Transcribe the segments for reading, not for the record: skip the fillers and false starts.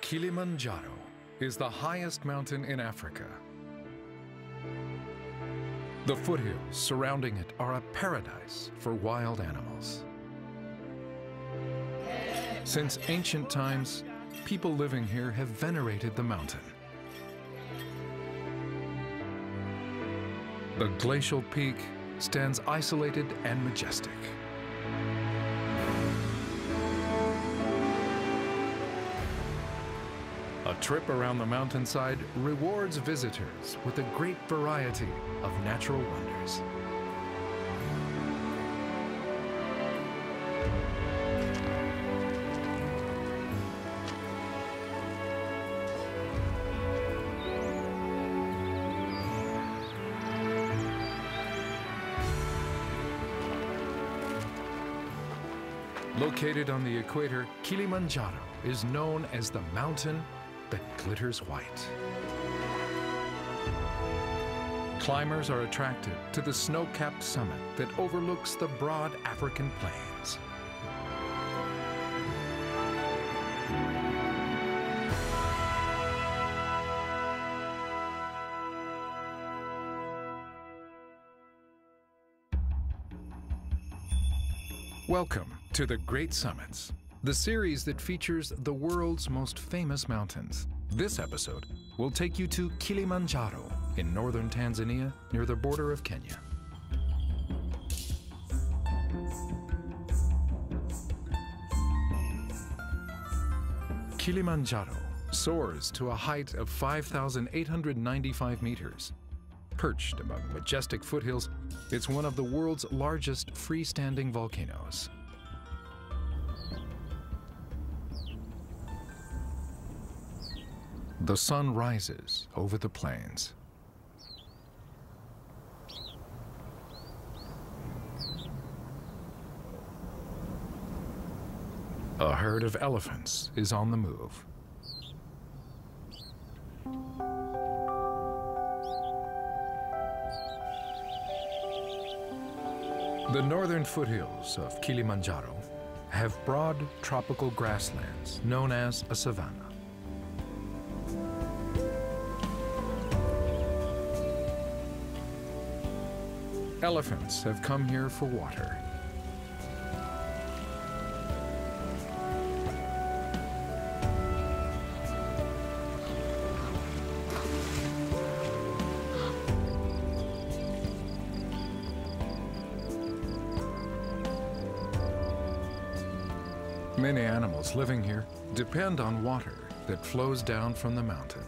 Kilimanjaro is the highest mountain in Africa. The foothills surrounding it are a paradise for wild animals. Since ancient times, people living here have venerated the mountain. The glacial peak stands isolated and majestic. A trip around the mountainside rewards visitors with a great variety of natural wonders. Located on the equator, Kilimanjaro is known as the mountain that glitters white. Climbers are attracted to the snow-capped summit that overlooks the broad African plains. Welcome to the Great Summits, the series that features the world's most famous mountains. This episode will take you to Kilimanjaro in northern Tanzania near the border of Kenya. Kilimanjaro soars to a height of 5,895 meters. Perched among majestic foothills, it's one of the world's largest freestanding volcanoes. The sun rises over the plains. A herd of elephants is on the move. The northern foothills of Kilimanjaro have broad tropical grasslands known as a savanna. Elephants have come here for water. Many animals living here depend on water that flows down from the mountain.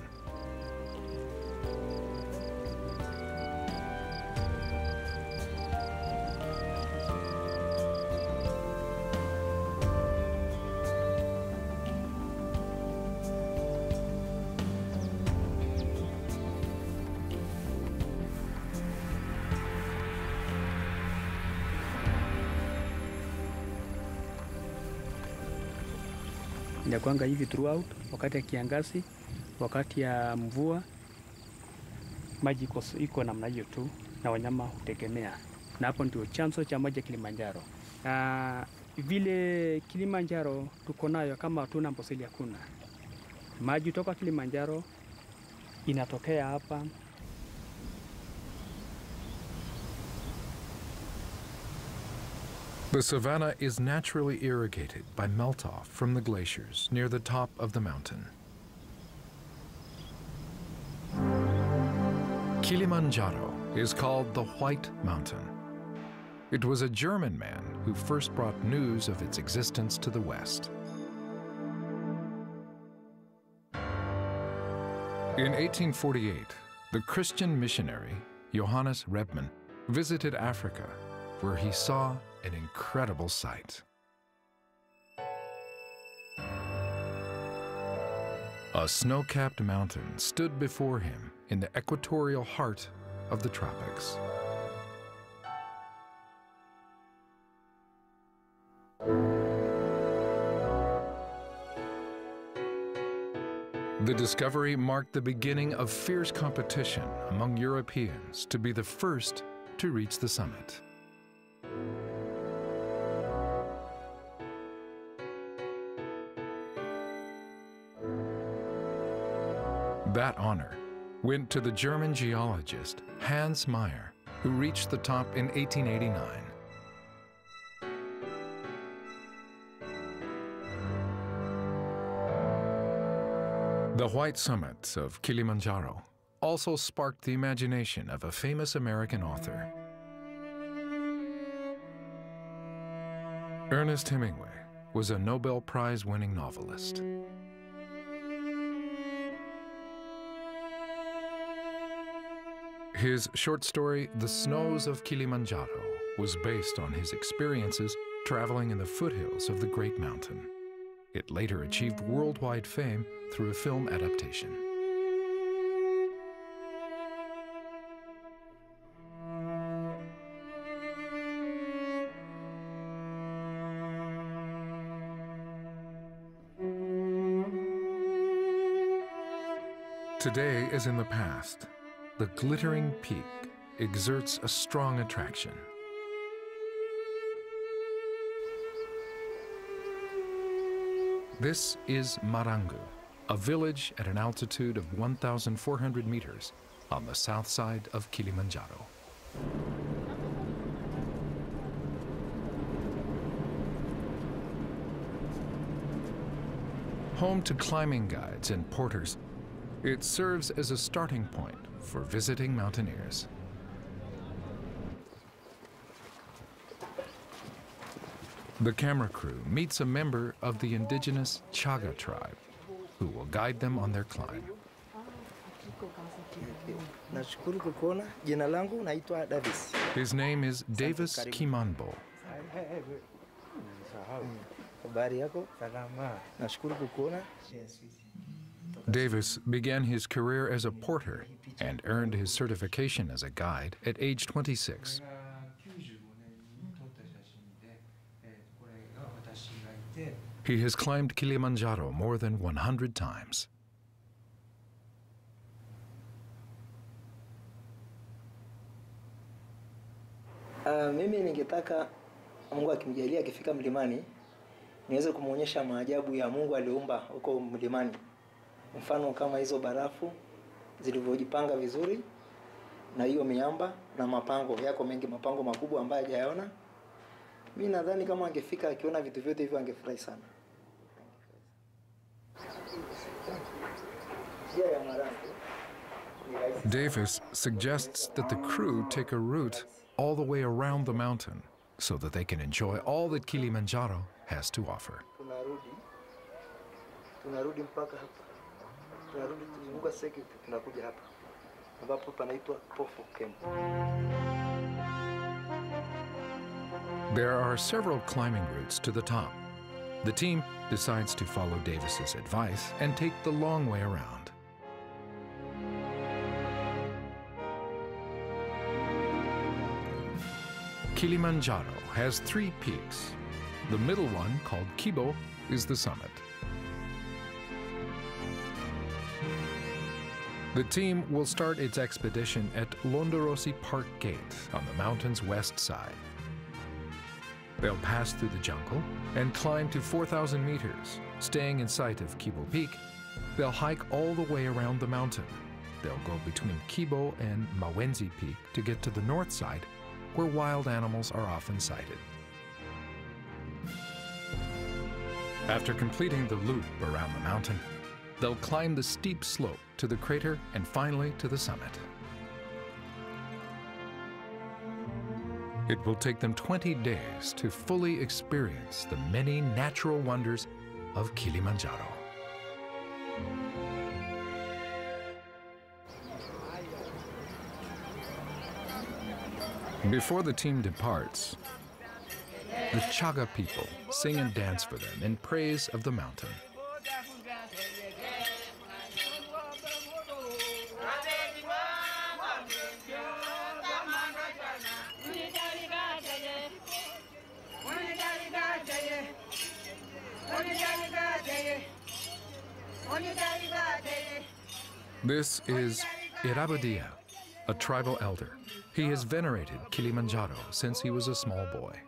Inakuanga hivi throughout, wakati ya kiangazi, wakati ya mvua, maji iko namna hiyo tu na wanyama hutegemea. Na hapo ndio chanzo cha maji ya Kilimanjaro. Vile Kilimanjaro tuko nayo kama hatuna Amboseli hakuna. Maji kutoka Kilimanjaro inatokea hapa. The savanna is naturally irrigated by melt-off from the glaciers near the top of the mountain. Kilimanjaro is called the White Mountain. It was a German man who first brought news of its existence to the West. In 1848, the Christian missionary Johannes Rebmann visited Africa, where he saw an incredible sight. A snow-capped mountain stood before him in the equatorial heart of the tropics. The discovery marked the beginning of fierce competition among Europeans to be the first to reach the summit. That honor went to the German geologist Hans Meyer, who reached the top in 1889. The white summit of Kilimanjaro also sparked the imagination of a famous American author. Ernest Hemingway was a Nobel Prize-winning novelist. His short story, The Snows of Kilimanjaro, was based on his experiences traveling in the foothills of the Great Mountain. It later achieved worldwide fame through a film adaptation. Today, as in the past, the glittering peak exerts a strong attraction. This is Marangu, a village at an altitude of 1,400 meters on the south side of Kilimanjaro. Home to climbing guides and porters, it serves as a starting point for visiting mountaineers. The camera crew meets a member of the indigenous Chaga tribe, who will guide them on their climb. His name is Davis Kimambo. Davis began his career as a porter and earned his certification as a guide at age 26. He has climbed Kilimanjaro more than 100 times. Mimi ningetaka Mungu akimjalia akifika mlimani niweze kumuonyesha maajabu ya Mungu aliumba huko mlimani. Mfano kama hizo barafu zilivyojipanga vizuri na hiyo miamba na mapango yako mengi, mapango makubwa ambayo hajayaona. Mimi nadhani kama angefika akiona vitu vyote hivyo angefurahi sana. Davis suggests that the crew take a route all the way around the mountain so that they can enjoy all that Kilimanjaro has to offer. Tunarudi mpaka hapa. Tunarudi tuzunguka seki tunakuja hapa. Ambapo panaitwa Barranco Camp. There are several climbing routes to the top. The team decides to follow Davis's advice and take the long way around. Kilimanjaro has 3 peaks. The middle one, called Kibo, is the summit. The team will start its expedition at Londorosi Park Gate on the mountain's west side. They'll pass through the jungle and climb to 4,000 meters. Staying in sight of Kibo Peak, they'll hike all the way around the mountain. They'll go between Kibo and Mawenzi Peak to get to the north side, where wild animals are often sighted. After completing the loop around the mountain, they'll climb the steep slope to the crater and finally to the summit. It will take them 20 days to fully experience the many natural wonders of Kilimanjaro. Before the team departs, the Chaga people sing and dance for them in praise of the mountain. This is Irabadia, a tribal elder. He has venerated Kilimanjaro since he was a small boy.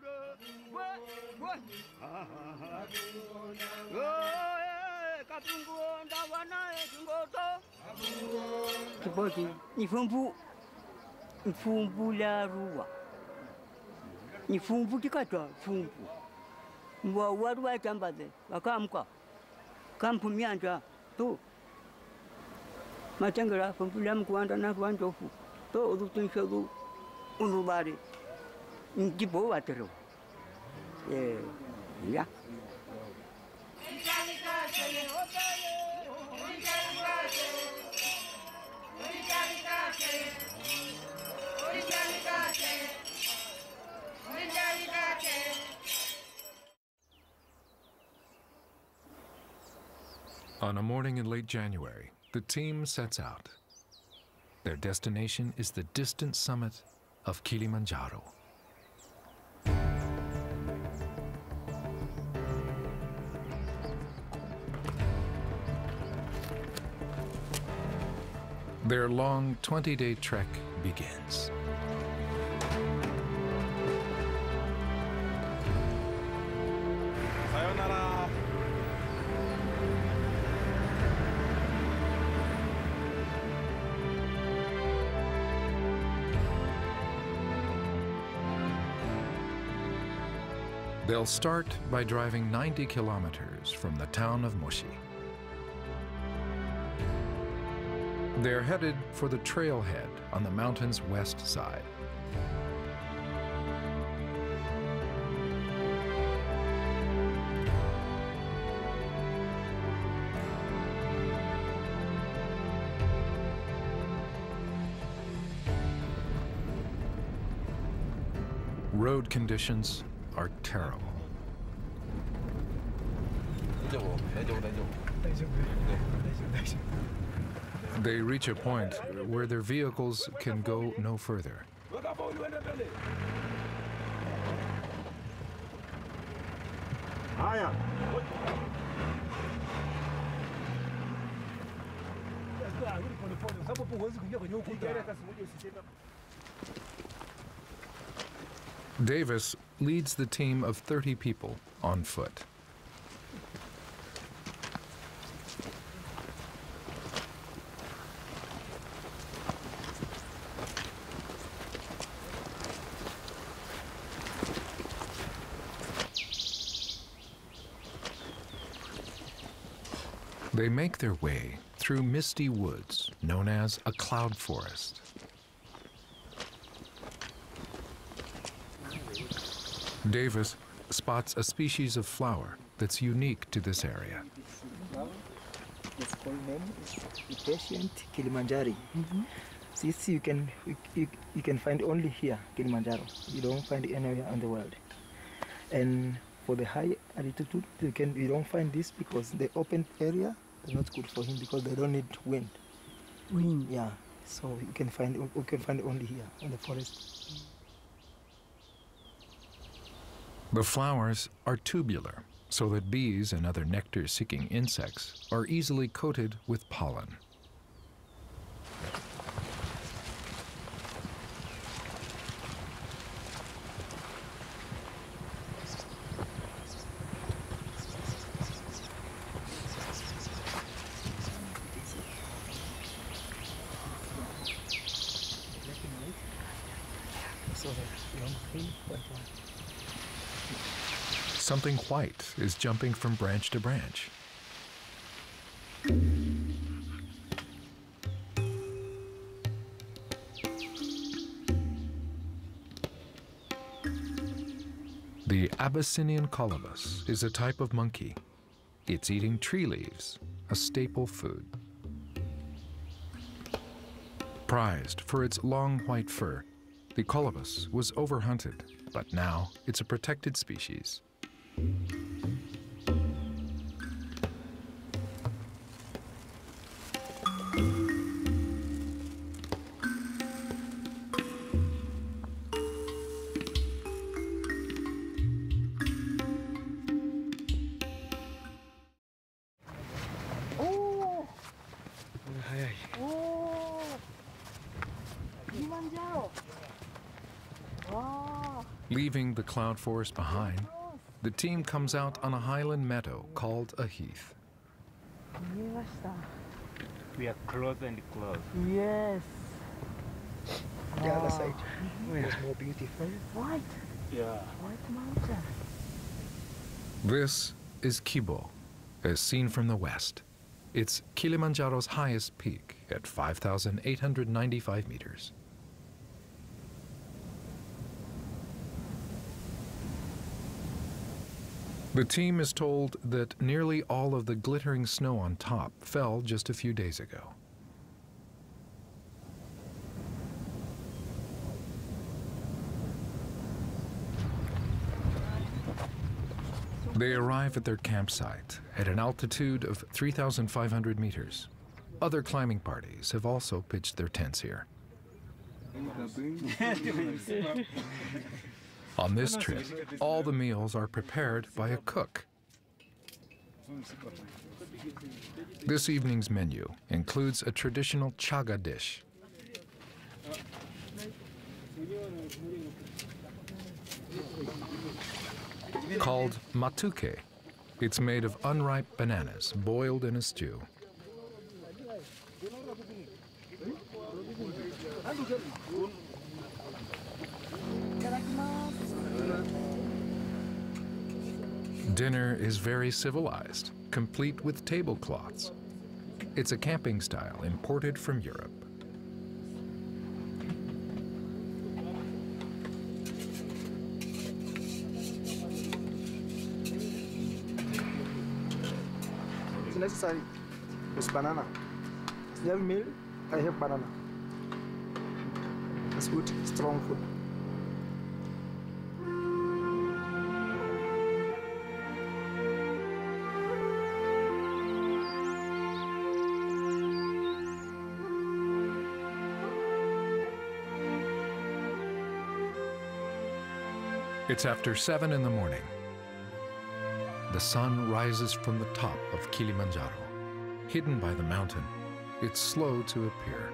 Kiboti mfumbu la ruwa. Ni fumbu kikatwa fumbu. Mwa waruwa chambaze wakamka. Kampu mianja tu. Matengera fumbu la mkuanda na ruanjofu. To urutunshogu unubari. Kibo watero. Ya. On a morning in late January, the team sets out. Their destination is the distant summit of Kilimanjaro. Their long 20-day trek begins. Sayonara. They'll start by driving 90 kilometers from the town of Moshi. They're headed for the trailhead on the mountain's west side. Road conditions are terrible. They reach a point where their vehicles can go no further. Davis leads the team of 30 people on foot. They make their way through misty woods known as a cloud forest. Davis spots a species of flower that's unique to this area. Its full name is Patient Kilimanjaro. This you can find only here, Kilimanjaro. You don't find it anywhere in the world. And for the high altitude, you don't find this because the open area is not good for him because they don't need wind. Wind. Yeah. So you can find it only here in the forest. The flowers are tubular, so that bees and other nectar-seeking insects are easily coated with pollen. Something white is jumping from branch to branch. The Abyssinian colobus is a type of monkey. It's eating tree leaves, a staple food. Prized for its long white fur, the colobus was overhunted, but now it's a protected species. Leaving the cloud forest behind, the team comes out on a highland meadow called a heath. We are close and close. Yes. The other side was more beautiful. White. Yeah. White mountain. This is Kibo, as seen from the west. It's Kilimanjaro's highest peak at 5,895 meters. The team is told that nearly all of the glittering snow on top fell just a few days ago. They arrive at their campsite at an altitude of 3,500 meters. Other climbing parties have also pitched their tents here. On this trip, all the meals are prepared by a cook. This evening's menu includes a traditional chaga dish. Called matuke. It's made of unripe bananas boiled in a stew. Dinner is very civilized, complete with tablecloths. It's a camping style imported from Europe. It's necessary. It's banana. If you have meal, I have banana. It's good, strong food. It's after 7 in the morning. The sun rises from the top of Kilimanjaro. Hidden by the mountain, it's slow to appear.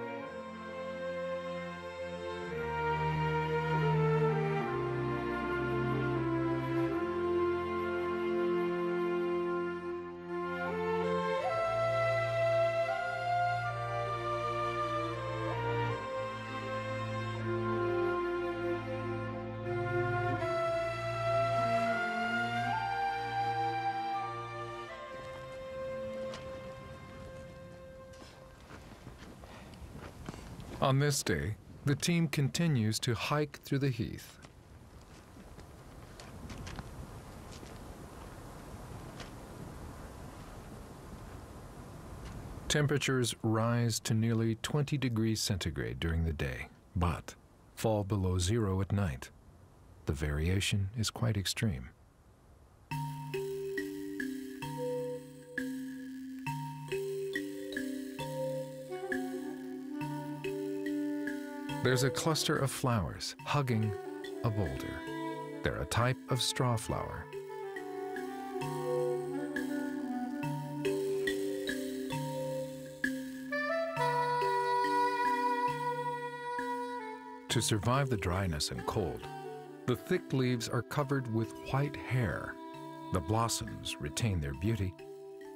On this day, the team continues to hike through the heath. Temperatures rise to nearly 20 degrees centigrade during the day, but fall below zero at night. The variation is quite extreme. There's a cluster of flowers hugging a boulder. They're a type of straw flower. To survive the dryness and cold, the thick leaves are covered with white hair. The blossoms retain their beauty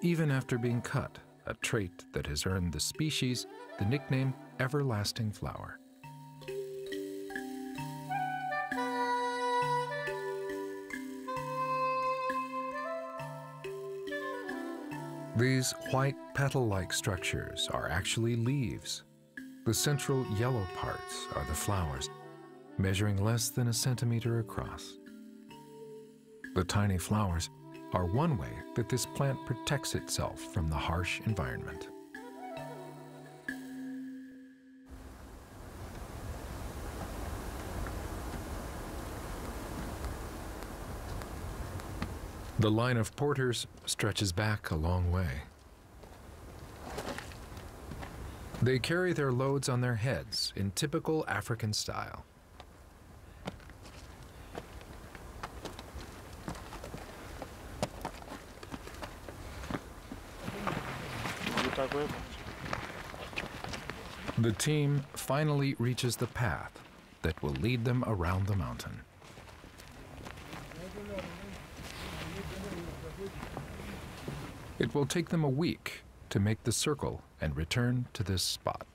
even after being cut, a trait that has earned the species the nickname everlasting flower. These white petal-like structures are actually leaves. The central yellow parts are the flowers, measuring less than a centimeter across. The tiny flowers are one way that this plant protects itself from the harsh environment. The line of porters stretches back a long way. They carry their loads on their heads in typical African style. The team finally reaches the path that will lead them around the mountain. It will take them a week to make the circle and return to this spot.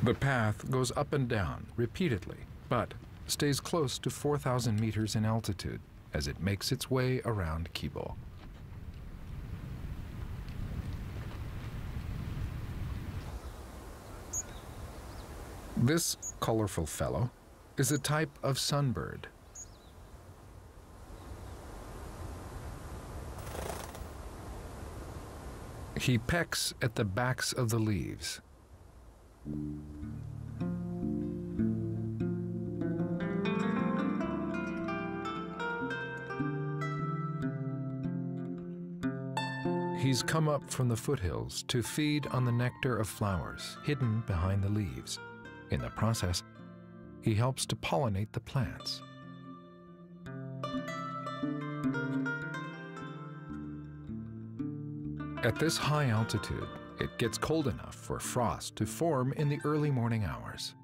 The path goes up and down repeatedly, but stays close to 4,000 meters in altitude as it makes its way around Kibo. This colorful fellow is a type of sunbird. He pecks at the backs of the leaves. He's come up from the foothills to feed on the nectar of flowers hidden behind the leaves. In the process, he helps to pollinate the plants. At this high altitude, it gets cold enough for frost to form in the early morning hours.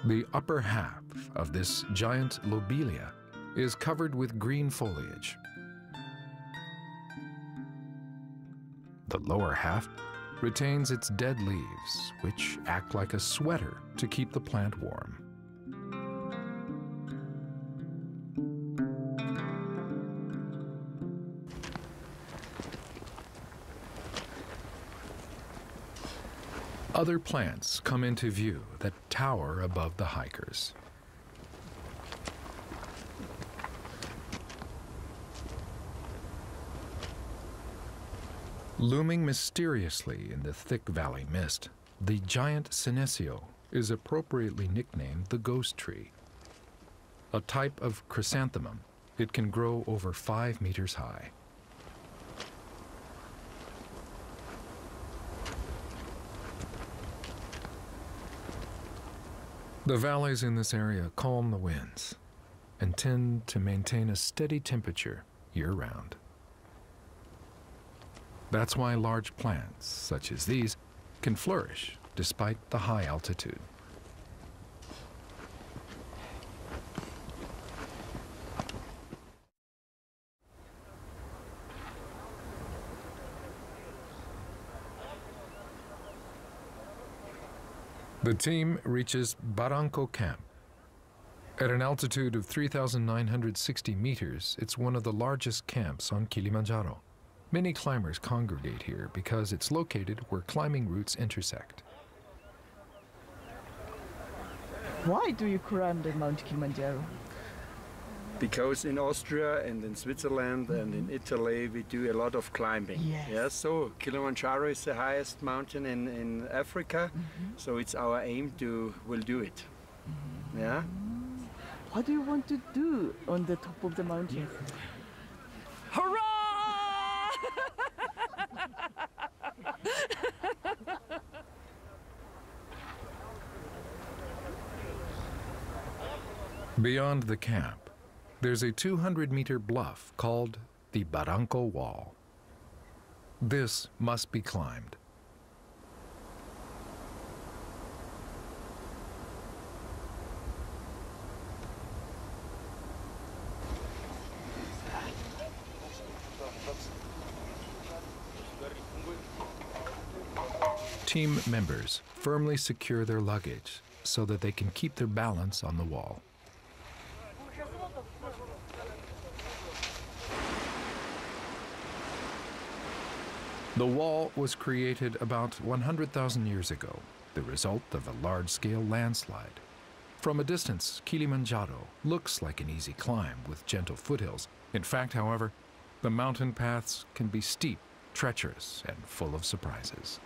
The upper half of this giant lobelia is covered with green foliage. The lower half retains its dead leaves, which act like a sweater to keep the plant warm. Other plants come into view that tower above the hikers. Looming mysteriously in the thick valley mist, the giant senecio is appropriately nicknamed the ghost tree. A type of chrysanthemum, it can grow over 5 meters high. The valleys in this area calm the winds and tend to maintain a steady temperature year-round. That's why large plants, such as these, can flourish despite the high altitude. The team reaches Barranco Camp. At an altitude of 3,960 meters, it's one of the largest camps on Kilimanjaro. Many climbers congregate here because it's located where climbing routes intersect. Why do you climb the Mount Kilimanjaro? Because in Austria and in Switzerland and in Italy we do a lot of climbing. Yes. Yeah, so Kilimanjaro is the highest mountain in Africa, so it's our aim to will do it. Yeah. What do you want to do on the top of the mountain? Hurrah! Beyond the camp, there's a 200-meter bluff called the Barranco Wall. This must be climbed. Team members firmly secure their luggage so that they can keep their balance on the wall. The wall was created about 100,000 years ago, the result of a large-scale landslide. From a distance, Kilimanjaro looks like an easy climb with gentle foothills. In fact, however, the mountain paths can be steep, treacherous, and full of surprises.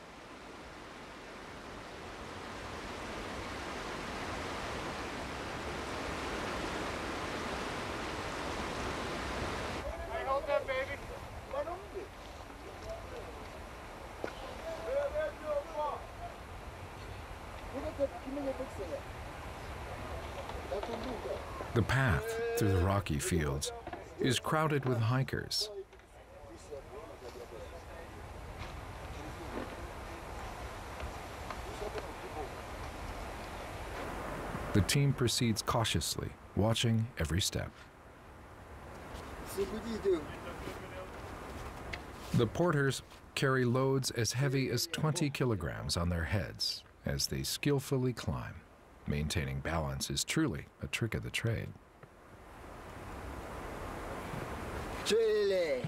The path through the rocky fields is crowded with hikers. The team proceeds cautiously, watching every step. The porters carry loads as heavy as 20 kilograms on their heads as they skillfully climb. Maintaining balance is truly a trick of the trade. Chile.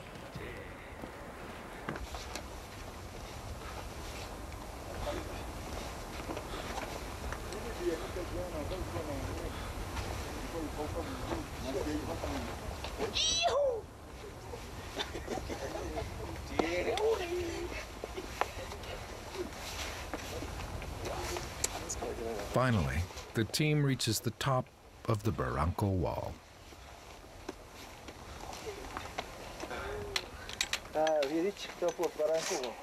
Finally, the team reaches the top of the Barranco Wall. We reached top of Barranco Wall.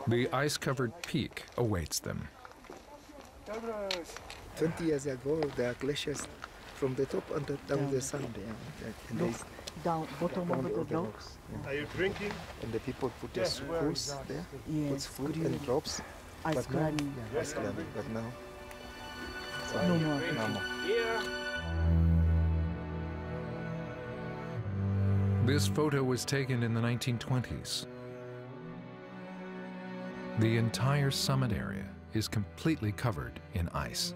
The ice-covered peak awaits them. 20 years ago, there are glaciers from the top and down the sand. Down bottom of the rocks. Are you drinking? And the people put their schools there, puts food and drops. Ice climbing. Yeah, ice climbing, but now No more. no more. This photo was taken in the 1920s. The entire summit area is completely covered in ice.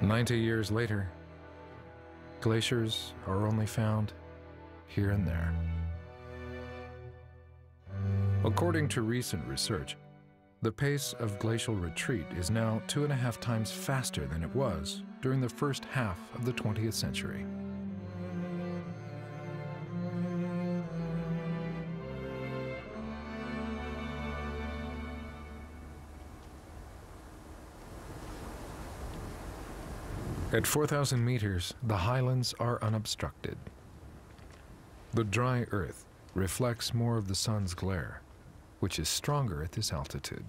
"90 years later, glaciers are only found here and there." According to recent research, the pace of glacial retreat is now 2.5 times faster than it was during the first half of the 20th century. At 4,000 meters, the highlands are unobstructed. The dry earth reflects more of the sun's glare, which is stronger at this altitude.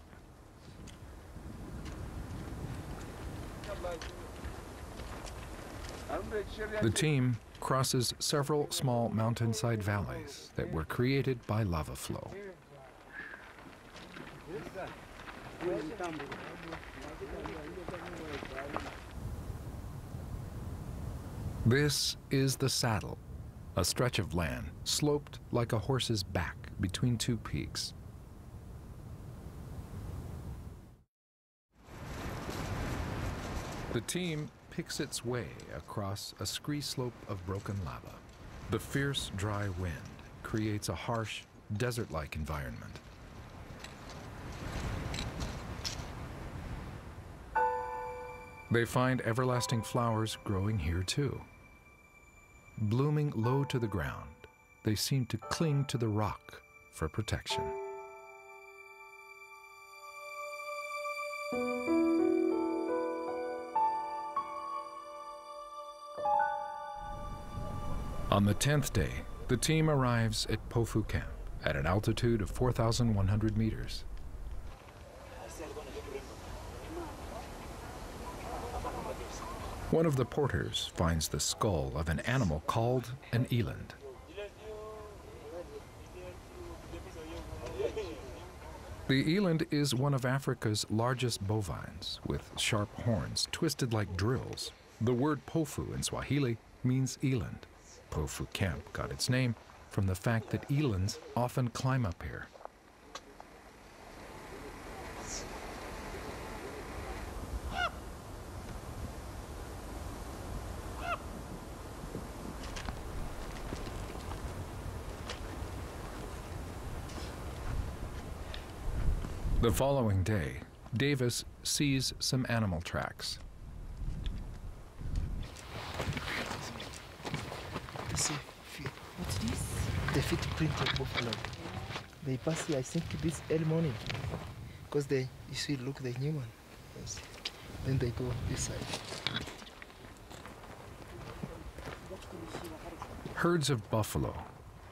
The team crosses several small mountainside valleys that were created by lava flow. This is the Saddle, a stretch of land sloped like a horse's back between two peaks. The team picks its way across a scree slope of broken lava. The fierce, dry wind creates a harsh, desert-like environment. They find everlasting flowers growing here too. Blooming low to the ground, they seem to cling to the rock for protection. On the 10th day, the team arrives at Uhuru Camp at an altitude of 4,100 meters. One of the porters finds the skull of an animal called an eland. The eland is one of Africa's largest bovines, with sharp horns twisted like drills. The word pofu in Swahili means eland. Uhuru Camp got its name from the fact that elands often climb up here. The following day, Davis sees some animal tracks. What's this? The footprint of buffalo. They pass here, I think, this early morning. Because they, you see, look, the new one. Yes. Then they go this side. Herds of buffalo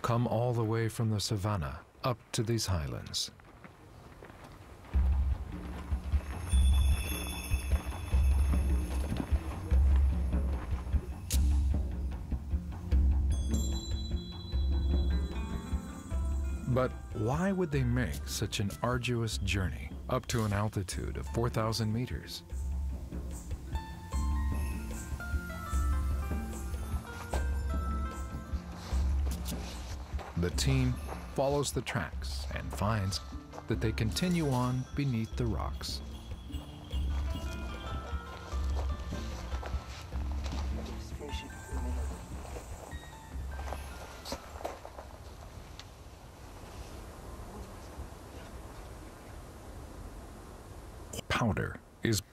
come all the way from the savannah up to these highlands. But why would they make such an arduous journey up to an altitude of 4,000 meters? The team follows the tracks and finds that they continue on beneath the rocks. Powder is...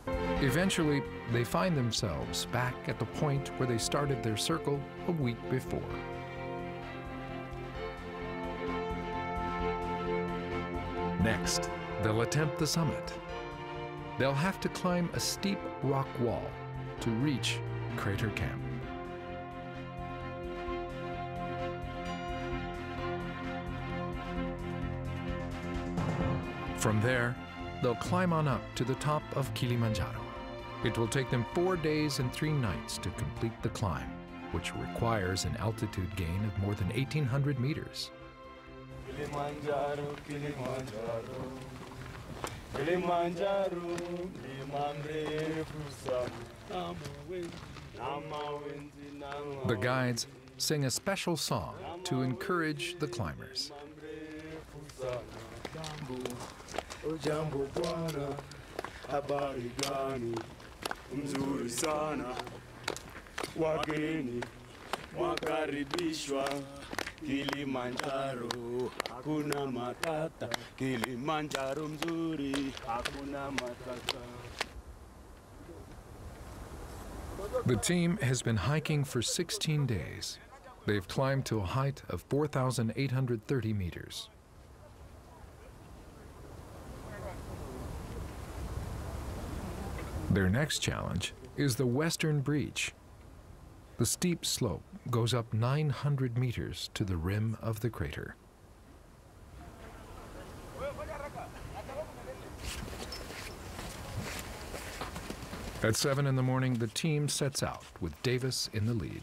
Eventually, they find themselves back at the point where they started their circle a week before. Next, they'll attempt the summit. They'll have to climb a steep rock wall to reach Crater Camp. From there, they'll climb on up to the top of Kilimanjaro. It will take them 4 days and 3 nights to complete the climb, which requires an altitude gain of more than 1,800 meters. Kilimanjaro, Kilimanjaro, Kilimanjaro, The guides sing a special song to encourage the climbers. Jambo bwana, habari gani? Mzuri sana, wageni wakaribishwa. Kilimanjaro, hakuna matata. Kilimanjaro mzuri, hakuna matata. The team has been hiking for 16 days. They've climbed to a height of 4,830 meters. Their next challenge is the Western Breach. The steep slope goes up 900 meters to the rim of the crater. At 7 in the morning, the team sets out with Davis in the lead.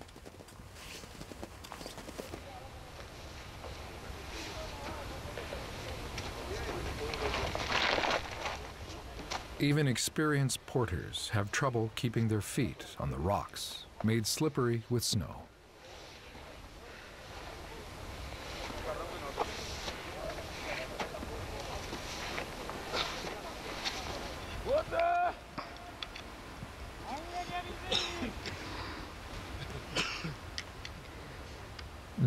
Even experienced porters have trouble keeping their feet on the rocks, made slippery with snow.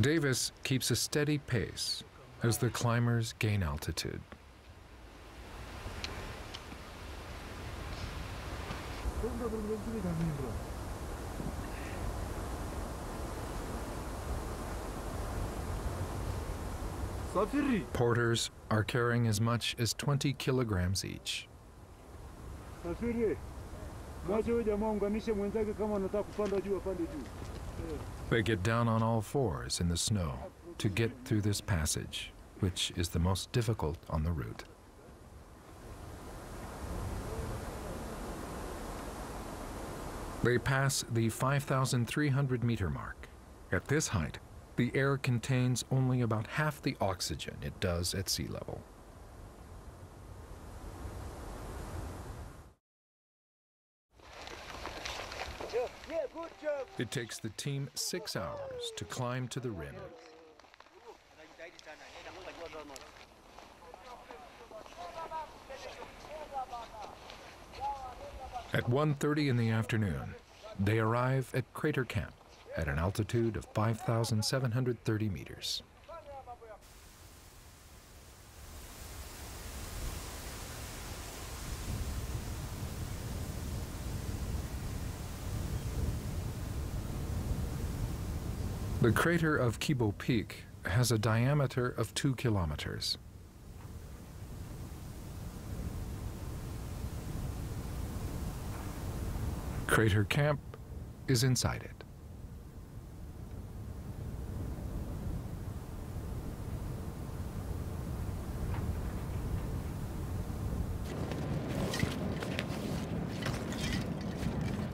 Davis keeps a steady pace as the climbers gain altitude. Porters are carrying as much as 20 kilograms each. They get down on all fours in the snow to get through this passage, which is the most difficult on the route. They pass the 5,300 meter mark. At this height, the air contains only about half the oxygen it does at sea level. It takes the team 6 hours to climb to the rim. At 1:30 in the afternoon, they arrive at Crater Camp at an altitude of 5,730 meters. The crater of Kibo Peak has a diameter of 2 kilometers. Crater Camp is inside it.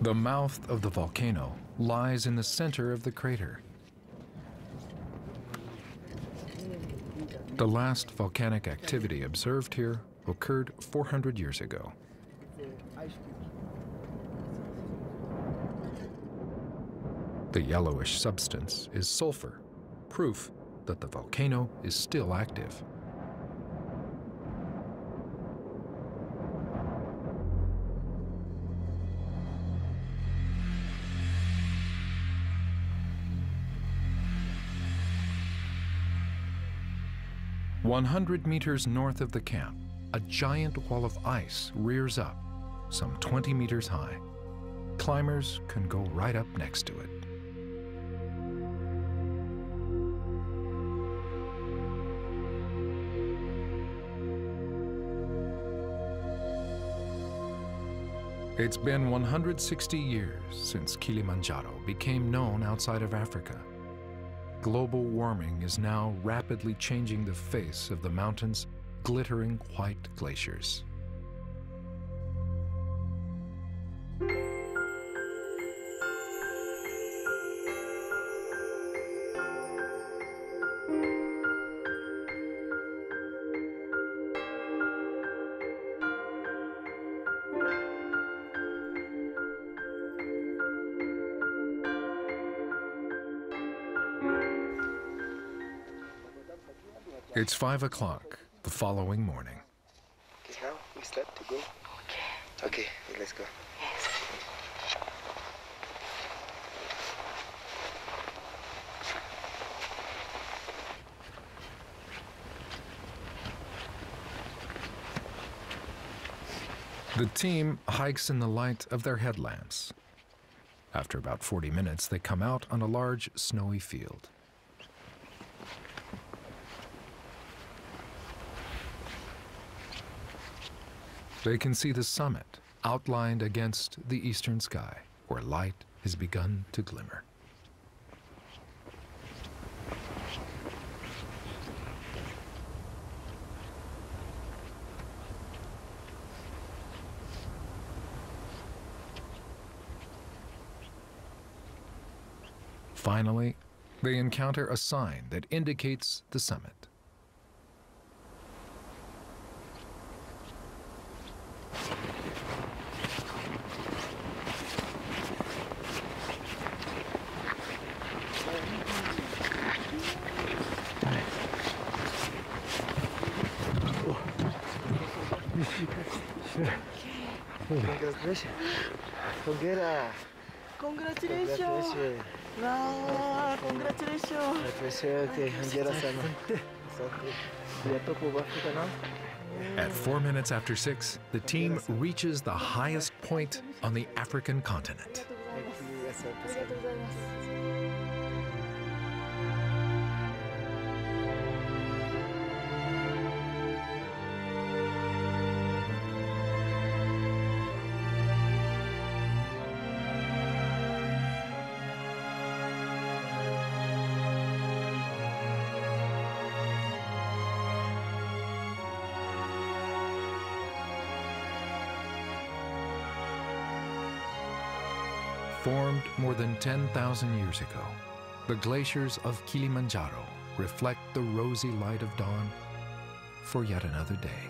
The mouth of the volcano lies in the center of the crater. The last volcanic activity observed here occurred 400 years ago. The yellowish substance is sulfur, proof that the volcano is still active. "100 meters north of the camp, a giant wall of ice rears up, some 20 meters high. Climbers can go right up next to it. It's been 160 years since Kilimanjaro became known outside of Africa. Global warming is now rapidly changing the face of the mountain's glittering white glaciers. It's 5 o'clock the following morning. Okay, now we start to go. Okay, let's go. The team hikes in the light of their headlamps. After about 40 minutes, they come out on a large snowy field. They can see the summit outlined against the eastern sky, where light has begun to glimmer. Finally, they encounter a sign that indicates the summit. Congratulations. Congratulations. Wow, congratulations. Okay, At 4 minutes after 6, the team reaches the highest point on the African continent. Formed more than 10,000 years ago, the glaciers of Kilimanjaro reflect the rosy light of dawn for yet another day.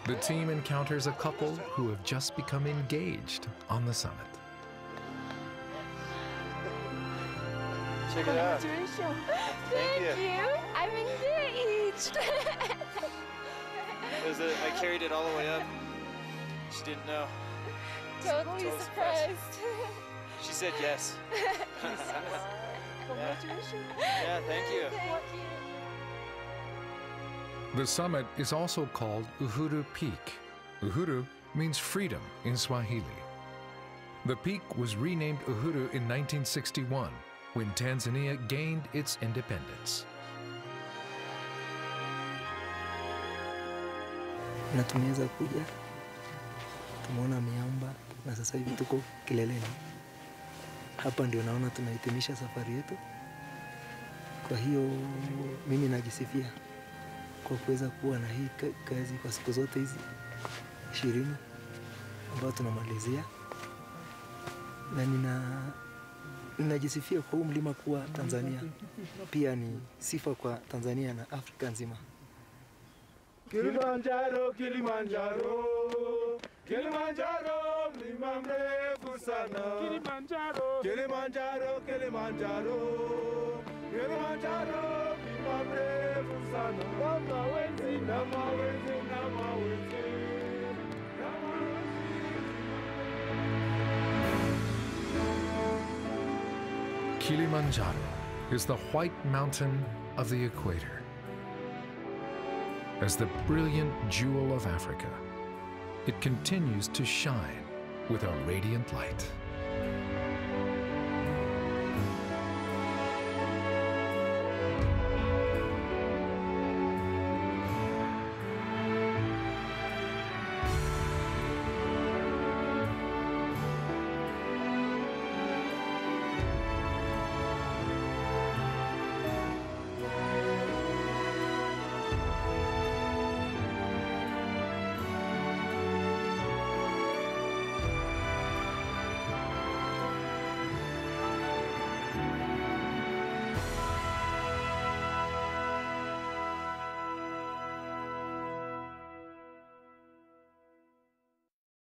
The team encounters a couple who have just become engaged on the summit. Check it out. Congratulations. Thank you. I'm engaged. I carried it all the way up. She didn't know. Totally surprised. She said yes. Congratulations. Yeah, thank you. Thank you. The summit is also called Uhuru Peak. Uhuru means freedom in Swahili. The peak was renamed Uhuru in 1961 when Tanzania gained its independence. Na tumeweza kuja, tumeona miamba na sasa hivi tuko kileleni. Hapa ndio naona tunahitimisha safari yetu Kwa hiyo mimi najisifia kwa kuweza kuwa na hii kazi kwa siku zote hizi 20 ambayo tunamalizia, na ninajisifia kwa huu mlima kuwa Tanzania. Pia ni sifa kwa Tanzania na Afrika nzima. Kilimanjaro, Kilimanjaro, Kilimanjaro, mlima mrefu sana. Kilimanjaro, Kilimanjaro, Kilimanjaro, Kilimanjaro, mlima mrefu sana. Mawenzi na Mawenzi na Mawenzi. Kilimanjaro is the white mountain of the equator. As the brilliant jewel of Africa, it continues to shine with a radiant light.